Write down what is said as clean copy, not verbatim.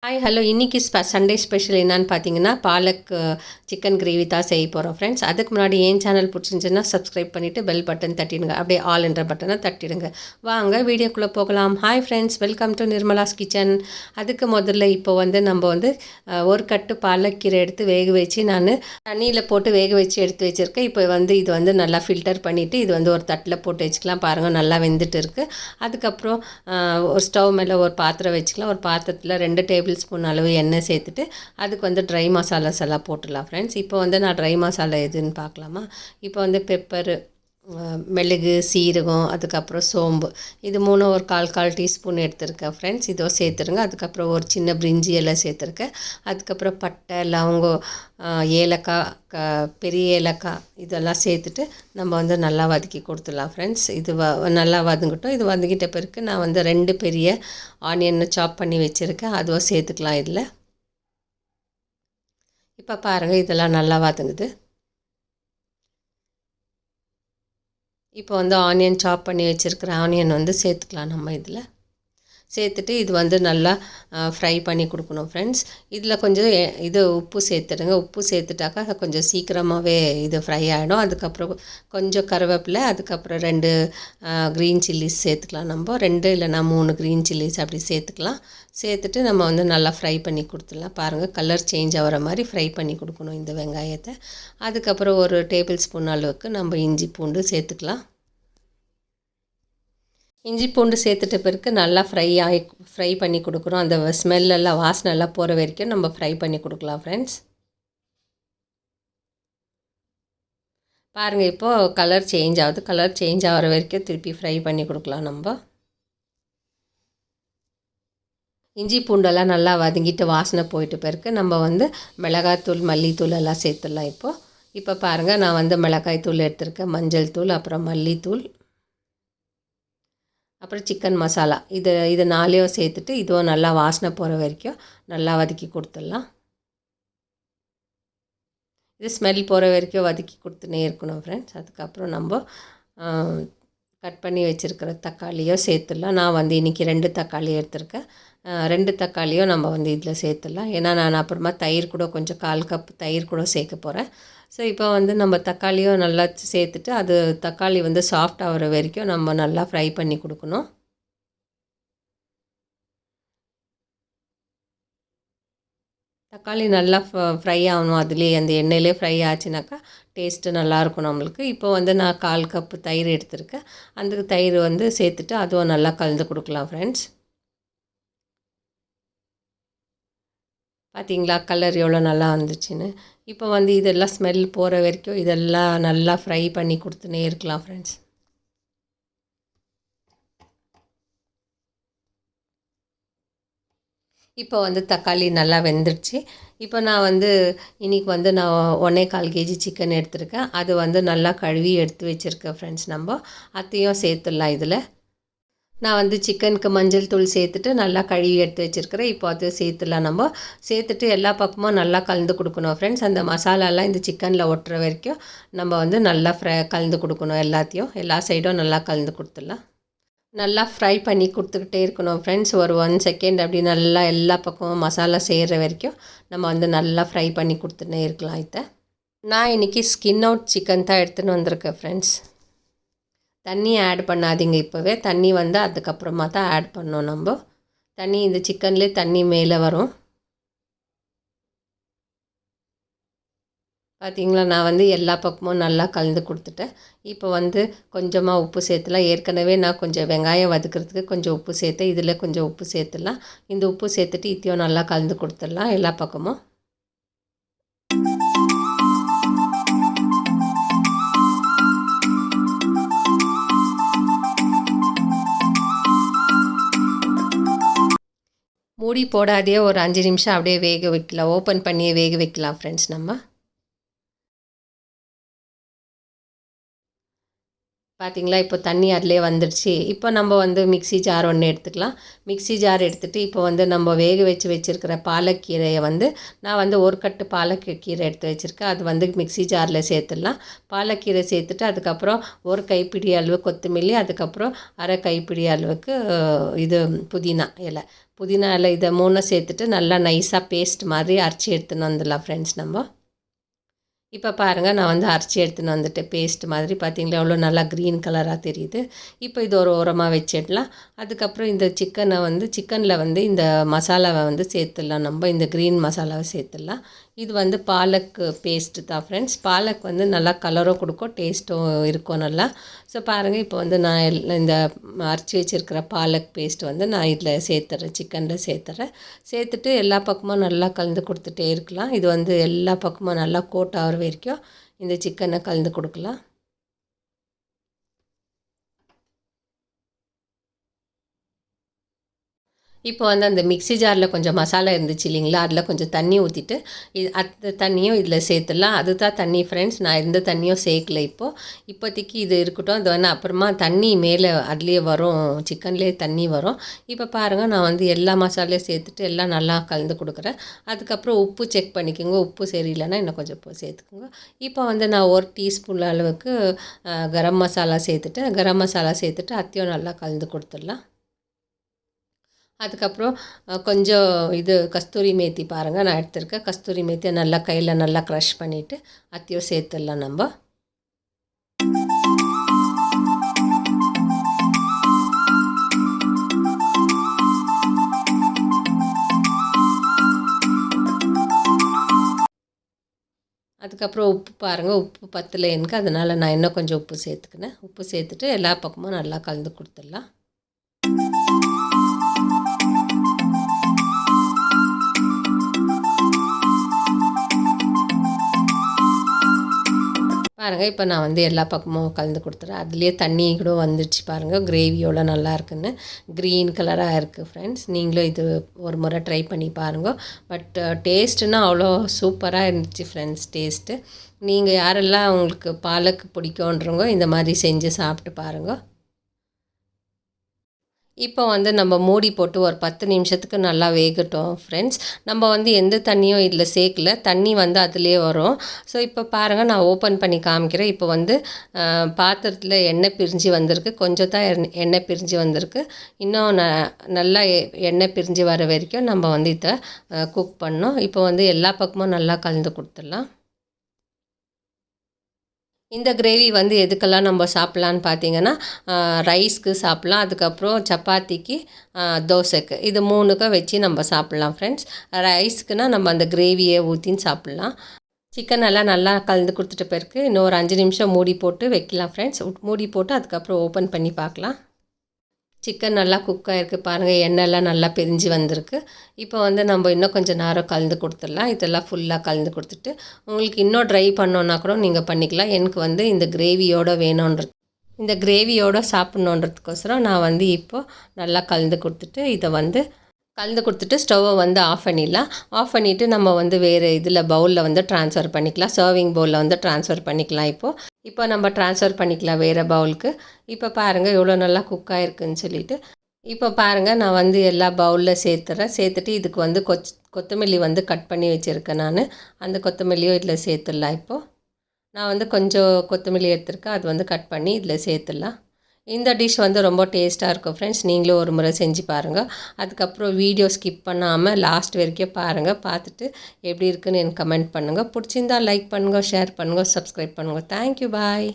Hi hello இன்றைக்கி Sunday special என்னன்னு பார்த்தீங்கன்னா பாலக் சிக்கன் கிரேவி தான் செய்ய போகிறோம் ஃப்ரெண்ட்ஸ். அதுக்கு முன்னாடி ஏன் சேனல் பிடிச்சிருந்துச்சுன்னா சப்ஸ்கிரைப் பண்ணிவிட்டு பெல் பட்டன் தட்டிடுங்க, அப்படியே ஆல் என்ற பட்டனை தட்டிடுங்க. வாங்க வீடியோக்குள்ளே போகலாம். Hi friends, welcome to Nirmala's kitchen. அதுக்கு முதல்ல இப்போ நம்ம ஒரு கட்டு பாலக்கீரை எடுத்து வேக வச்சு நான் தண்ணியில் போட்டு வேக வச்சு எடுத்து வச்சுருக்கேன். இப்போ இது நல்லா ஃபில்டர் பண்ணிவிட்டு இது ஒரு தட்டில் போட்டு வச்சுக்கலாம். பாருங்கள், நல்லா வெந்துட்டு இருக்குது. அதுக்கப்புறம் ஒரு ஸ்டவ் மேலே ஒரு பாத்திரம் வச்சுக்கலாம். ஒரு பாத்திரத்தில் 2 டேபிள் ஸ்பூன் அளவு எண்ணெய் சேர்த்துட்டு அதுக்கு ட்ரை மசாலாஸ் எல்லாம் போட்டுடலாம் ஃப்ரெண்ட்ஸ். இப்போ நான் ட்ரை மசாலா எதுன்னு பார்க்கலாமா. இப்போ பெப்பர், மிளகு, சீரகம், அதுக்கப்புறம் சோம்பு, இது 3 ஒரு கால் டீஸ்பூன் எடுத்துருக்கேன் ஃப்ரெண்ட்ஸ். இதோ சேர்த்துருங்க. அதுக்கப்புறம் ஒரு சின்ன பிரிஞ்சி எல்லாம் சேர்த்துருக்கேன். அதுக்கப்புறம் பட்டை, லவங்கம், ஏலக்காய், பெரிய ஏலக்காய் இதெல்லாம் சேர்த்துட்டு நம்ம நல்லா வதக்கி கொடுத்துடலாம் ஃப்ரெண்ட்ஸ். இது நல்லா வதங்கட்டும். இது வதங்கிட்ட பிறகு நான் 2 பெரிய ஆனியனை சாப் பண்ணி வச்சுருக்கேன். அதுவும் சேர்த்துக்கலாம் இதில். இப்போ பாருங்கள், இதெல்லாம் நல்லா வதங்குது. இப்போ ஆனியன் சாப் பண்ணி வச்சுருக்கிற ஆனியன் சேர்த்துக்கலாம். நம்ம இதில் சேர்த்துட்டு இது நல்லா ஃப்ரை பண்ணி கொடுக்கணும் ஃப்ரெண்ட்ஸ். இதில் கொஞ்சம் உப்பு சேர்த்துடுங்க. உப்பு சேர்த்துட்டாக்கா கொஞ்சம் சீக்கிரமாகவே இது ஃப்ரை ஆகிடும். அதுக்கப்புறம் கொஞ்சம் கருவேப்பிலை, அதுக்கப்புறம் 2 க்ரீன் சில்லிஸ் சேர்த்துக்கலாம். நம்ம 2 இல்லைனா 3 க்ரீன் சில்லிஸ் அப்படி சேர்த்துக்கலாம். சேர்த்துட்டு நம்ம நல்லா ஃப்ரை பண்ணி கொடுத்துடலாம். பாருங்கள், கலர் சேஞ்ச் ஆகிற மாதிரி ஃப்ரை பண்ணி கொடுக்கணும் இந்த வெங்காயத்தை. அதுக்கப்புறம் ஒரு டேபிள் ஸ்பூன் அளவுக்கு நம்ம இஞ்சி பூண்டு சேர்த்துக்கலாம். இஞ்சி பூண்டு சேர்த்துட்ட பிறகு நல்லா ஃப்ரை பண்ணி கொடுக்குறோம். அந்த ஸ்மெல்லெல்லாம் வாசனைலாம் போகிற வரைக்கும் நம்ம ஃப்ரை பண்ணி கொடுக்கலாம் ஃப்ரெண்ட்ஸ். பாருங்கள், இப்போது கலர் சேஞ்ச் ஆகுது. கலர் சேஞ்ச் ஆகிற வரைக்கும் திருப்பி ஃப்ரை பண்ணி கொடுக்கலாம். நம்ம இஞ்சி பூண்டெல்லாம் நல்லா வதங்கிட்டு வாசனை போயிட்டு பிறகு நம்ம மிளகாய்த்தூள், மல்லித்தூள் எல்லாம் சேர்த்துடலாம். இப்போ பாருங்கள், நான் மிளகாய் தூள் எடுத்திருக்கேன், மஞ்சள் தூள், அப்புறம் மல்லித்தூள், அப்புறம் சிக்கன் மசாலா. இது 4 சேர்த்துட்டு இதுவும் நல்லா வாசனை போகிற வரைக்கும் நல்லா வதக்கி கொடுத்துடலாம். இது ஸ்மெல் போகிற வரைக்கும் வதக்கி கொடுத்துனே இருக்கணும் ஃப்ரெண்ட்ஸ். அதுக்கப்புறம் நம்ம கட் பண்ணி வச்சுருக்கிற தக்காளியோ சேர்த்துடலாம். நான் இன்றைக்கி 2 தக்காளி எடுத்திருக்கேன். 2 தக்காளியும் நம்ம இதில் சேர்த்துடலாம். ஏன்னா நான் அப்புறமா தயிர் கூட கொஞ்சம் 1/4 கப் தயிர் கூட சேர்க்க போகிறேன். ஸோ இப்போ நம்ம தக்காளியும் நல்லா சேர்த்துட்டு அது தக்காளி சாஃப்ட் ஆகிற வரைக்கும் நம்ம நல்லா ஃப்ரை பண்ணி கொடுக்கணும். தக்காளி நல்லா ஃப்ரை ஆகணும். அதுலேயே அந்த எண்ணெயிலே ஃப்ரை ஆச்சுனாக்கா டேஸ்ட்டு நல்லாயிருக்கும் நம்மளுக்கு. இப்போ நான் 1/4 கப்பு தயிர் எடுத்திருக்கேன். அந்த தயிர் சேர்த்துட்டு அதுவும் நல்லா கலந்து கொடுக்கலாம் ஃப்ரெண்ட்ஸ். பார்த்திங்களா, கலர் எவ்வளோ நல்லா வந்துச்சுன்னு. இப்போ இதெல்லாம் ஸ்மெல் போகிற வரைக்கும் இதெல்லாம் நல்லா ஃப்ரை பண்ணி கொடுத்துனே இருக்கலாம் ஃப்ரெண்ட்ஸ். இப்போ தக்காளி நல்லா வெந்துடுச்சு. இப்போ நான் இன்றைக்கி நான் 1.25 கேஜி சிக்கன் எடுத்திருக்கேன். அது நல்லா கழுவி எடுத்து வச்சுருக்கேன் ஃப்ரெண்ட்ஸ். நம்ம அதையும் சேர்த்துடலாம் இதில். நான் சிக்கனுக்கு மஞ்சள் தூள் சேர்த்துட்டு நல்லா கழுவி எடுத்து வச்சுருக்கிறேன். இப்போ அது சேர்த்துலாம். நம்ம சேர்த்துட்டு எல்லா பக்கமும் நல்லா கலந்து கொடுக்கணும் ஃப்ரெண்ட்ஸ். அந்த மசாலாலாம் இந்த சிக்கனில் ஒட்டுற வரைக்கும் நம்ம நல்லா கலந்து கொடுக்கணும். எல்லா சைடும் நல்லா கலந்து கொடுத்துடலாம். நல்லா ஃப்ரை பண்ணி கொடுத்துக்கிட்டே இருக்கணும் ஃப்ரெண்ட்ஸ். ஒரு 1 செகண்ட் அப்படி நல்லா எல்லா பக்கமும் மசாலா செய்கிற வரைக்கும் நம்ம நல்லா ஃப்ரை பண்ணி கொடுத்துட்டே இருக்கலாம். நான் இன்றைக்கி ஸ்கின் அவுட் சிக்கன் தான் எடுத்துன்னு வந்திருக்கேன் ஃப்ரெண்ட்ஸ். தண்ணி ஆட் பண்ணாதீங்க. இப்போவே தண்ணி அதுக்கப்புறமா தான் ஆட் பண்ணோம். நம்ம தண்ணி இந்த சிக்கன்லேயே தண்ணி மேலே வரும். பார்த்திங்களா, நான் எல்லா பக்கமும் நல்லா கலந்து கொடுத்துட்டேன். இப்போ கொஞ்சமாக உப்பு சேர்த்துலாம். ஏற்கனவே நான் கொஞ்சம் வெங்காயம் வதக்கிறதுக்கு கொஞ்சம் உப்பு சேர்த்தேன். இதில் கொஞ்சம் உப்பு சேர்த்துலாம். இந்த உப்பு சேர்த்துட்டு இதையும் நல்லா கலந்து கொடுத்துடலாம் எல்லா பக்கமும். மூடி போடாதே ஒரு 5 நிமிஷம் அப்படியே வேக வைக்கலாம். ஓப்பன் பண்ணியே வேக வைக்கலாம் ஃப்ரெண்ட்ஸ். நம்ம பார்த்திங்களா, இப்போ தண்ணி அதிலே வந்துடுச்சு. இப்போ நம்ம மிக்ஸி ஜார் ஒன்று எடுத்துக்கலாம். மிக்ஸி ஜார் எடுத்துகிட்டு இப்போ நம்ம வேக வச்சுருக்கிற பாலக்கீரையை நான் ஒரு கட்டு பாலக்கீரை எடுத்து வச்சுருக்கேன். அது மிக்ஸி ஜாரில் சேர்த்துடலாம். பாலக்கீரை சேர்த்துட்டு அதுக்கப்புறம் ஒரு கைப்பிடி அளவு கொத்தமல்லி, அதுக்கப்புறம் அரை கைப்பிடி அளவுக்கு புதினா இலை புதினா இலை இதை 3 சேர்த்துட்டு நல்லா நைஸாக பேஸ்ட் மாதிரி அரைச்சி எடுத்துன்னு வந்துடலாம் ஃப்ரெண்ட்ஸ் நம்ம. இப்போ பாருங்கள் நான் வந்து அரைச்சி எடுத்துன்னு வந்துட்டு பேஸ்ட் மாதிரி பார்த்தீங்களா எவ்வளோ நல்லா க்ரீன் கலராக தெரியுது. இப்போ இது ஒரு ஓரமாக வச்சிடலாம். அதுக்கப்புறம் இந்த சிக்கனில் வந்து இந்த மசாலாவை வந்து சேர்த்துடலாம். நம்ம இந்த க்ரீன் மசாலாவை சேர்த்துடலாம். இது வந்து பாலக் பேஸ்ட்டு தான் ஃப்ரெண்ட்ஸ். பாலக் வந்து நல்லா கலரும் கொடுக்கும், டேஸ்ட்டும் இருக்கும் நல்லா. ஸோ பாருங்கள் இப்போ வந்து நான் இந்த அரைச்சி வச்சுருக்கிற பாலக் பேஸ்ட் வந்து நான் இதில் சேர்த்துறேன், சிக்கனில் சேர்த்துறேன். சேர்த்துட்டு எல்லா பக்கமும் நல்லா கலந்து கொடுத்துட்டே இருக்கலாம். இது வந்து எல்லா பக்கமும் நல்லா கோட் ஆகிற வரைக்கும் இந்த சிக்கனை கலந்து கொடுக்கலாம். இப்போ வந்து அந்த மிக்ஸி ஜாரில் கொஞ்சம் மசாலா இருந்துச்சு இல்லைங்களா, அதில் கொஞ்சம் தண்ணி ஊற்றிட்டு அந்த தண்ணியும் இதில் சேர்த்துடலாம். அதுதான் தண்ணி ஃப்ரெண்ட்ஸ், நான் எந்த தண்ணியும் சேர்க்கல. இப்போதைக்கு இது இருக்கட்டும். அது வேணால் அப்புறமா தண்ணி மேலே அதுலேயே வரும், சிக்கன்லேயே தண்ணி வரும். இப்போ பாருங்கள் நான் வந்து எல்லா மசாலையும் சேர்த்துட்டு எல்லாம் நல்லா கலந்து கொடுக்குறேன். அதுக்கப்புறம் உப்பு செக் பண்ணிக்கோங்க, உப்பு சரியில்லைன்னா இன்னும் கொஞ்சம் உப்பு சேர்த்துக்கோங்க. இப்போ வந்து நான் 1 டீஸ்பூன் அளவுக்கு கரம் மசாலா சேர்த்துட்டு அதையும் நல்லா கலந்து கொடுத்துடலாம். அதுக்கப்புறம் கொஞ்சம் கஸ்தூரி மேத்தி பாருங்கள் நான் எடுத்திருக்கேன். கஸ்தூரி மேத்தியை நல்லா கையில் நல்லா க்ரஷ் பண்ணிவிட்டு அதையும் சேர்த்துடலாம் நம்ம. அதுக்கப்புறம் உப்பு பாருங்கள், உப்பு பத்தலை எனக்கு, அதனால் நான் இன்னும் கொஞ்சம் உப்பு சேர்த்துக்கினேன். உப்பு சேர்த்துட்டு எல்லா பக்கமும் நல்லா கலந்து கொடுத்துடலாம். பாருங்கள் இப்போ நான் வந்து எல்லா பக்கமும் கலந்து கொடுத்துறேன். அதுலேயே தண்ணி கூட வந்துடுச்சு பாருங்கள், கிரேவியோட நல்லா இருக்குன்னு க்ரீன் கலராக இருக்குது ஃப்ரெண்ட்ஸ். நீங்களும் இது ஒரு முறை ட்ரை பண்ணி பாருங்கள். பட் டேஸ்ட்டுன்னா அவ்வளோ சூப்பராக இருந்துச்சு ஃப்ரெண்ட்ஸ் டேஸ்ட்டு. நீங்கள் யாரெல்லாம் உங்களுக்கு பாலக் பிடிக்குன்றவங்க இந்த மாதிரி செஞ்சு சாப்பிட்டு பாருங்கள். இப்போ வந்து நம்ம மூடி போட்டு ஒரு 10 நிமிஷத்துக்கு நல்லா வேகட்டும் ஃப்ரெண்ட்ஸ். நம்ம வந்து எந்த தண்ணியும் இதில் சேர்க்கல, தண்ணி வந்து அதுலேயே வரும். ஸோ இப்போ பாருங்கள் நான் ஓப்பன் பண்ணி காமிக்கிறேன். இப்போ வந்து பாத்திரத்தில் எண்ணெய் பிரிஞ்சு வந்திருக்கு, கொஞ்சம் தான் எண்ணெய் பிரிஞ்சு வந்திருக்கு. இன்னும் நல்லா எண்ணெய் பிரிஞ்சு வர வரைக்கும் நம்ம வந்து இதை குக் பண்ணோம். இப்போ வந்து எல்லா பக்கமும் நல்லா கலந்து கொடுத்துடலாம். இந்த கிரேவி வந்து எதுக்கெல்லாம் நம்ம சாப்பிட்லான்னு பார்த்தீங்கன்னா, ரைஸ்க்கு சாப்பிட்லாம், அதுக்கப்புறம் சப்பாத்திக்கு, தோசைக்கு, இது 3க்கும் வச்சு நம்ம சாப்பிட்லாம் ஃப்ரெண்ட்ஸ். ரைஸ்க்குனால் நம்ம அந்த கிரேவியை ஊற்றின்னு சாப்பிட்லாம். சிக்கன் எல்லாம் நல்லா கலந்து கொடுத்துட்ட பிறகு இன்னும் ஒரு 5 நிமிஷம் மூடி போட்டு வைக்கலாம் ஃப்ரெண்ட்ஸ். மூடி போட்டு அதுக்கப்புறம் ஓப்பன் பண்ணி பார்க்கலாம். சிக்கன் நல்லா குக் ஆகிருக்கு பாருங்கள், எண்ணெய்லாம் நல்லா பிரிஞ்சு வந்திருக்கு. இப்போ வந்து நம்ம இன்னும் கொஞ்சம் நேரம் கலந்து கொடுத்துடலாம். இதெல்லாம் ஃபுல்லாக கலந்து கொடுத்துட்டு உங்களுக்கு இன்னும் ட்ரை பண்ணோன்னா கூட நீங்கள் பண்ணிக்கலாம். எனக்கு வந்து இந்த கிரேவியோடு சாப்பிட்ணுன்றதுக்கோசரம் நான் வந்து இப்போது நல்லா கலந்து கொடுத்துட்டு ஸ்டவ்வை வந்து ஆஃப் பண்ணிடலாம். ஆஃப் பண்ணிவிட்டு நம்ம வந்து வேறு பவுலில் வந்து ட்ரான்ஸ்ஃபர் பண்ணிக்கலாம், சர்விங் பவுலில் வந்து ட்ரான்ஸ்ஃபர் பண்ணிக்கலாம். இப்போ நம்ம ட்ரான்ஸ்ஃபர் பண்ணிக்கலாம் வேறு பவுலுக்கு. இப்போ பாருங்கள் எவ்வளோ நல்லா குக் ஆகிருக்குன்னு சொல்லிட்டு. இப்போ பாருங்கள் நான் வந்து எல்லா பவுலில் சேர்த்துட்டு இதுக்கு வந்து கொத்தமல்லி வந்து கட் பண்ணி வச்சுருக்கேன் நான். அந்த கொத்தமல்லியும் இதில் சேர்த்துடலாம். இப்போது நான் வந்து கொஞ்சம் கொத்தமல்லி எடுத்துருக்கேன், அது வந்து கட் பண்ணி இதில் சேர்த்துடலாம். இந்த டிஷ் வந்து ரொம்ப டேஸ்ட்டாக இருக்கும் ஃப்ரெண்ட்ஸ். நீங்களும் ஒரு முறை செஞ்சு பாருங்கள். அதுக்கப்புறம் வீடியோ ஸ்கிப் பண்ணாமல் லாஸ்ட் வரைக்கும் பாருங்கள். பார்த்துட்டு எப்படி இருக்குன்னு எனக்கு கமெண்ட் பண்ணுங்கள். பிடிச்சிருந்தால் லைக் பண்ணுங்கள், ஷேர் பண்ணுங்கள், சப்ஸ்கிரைப் பண்ணுங்கள். தேங்க்யூ, பாய்.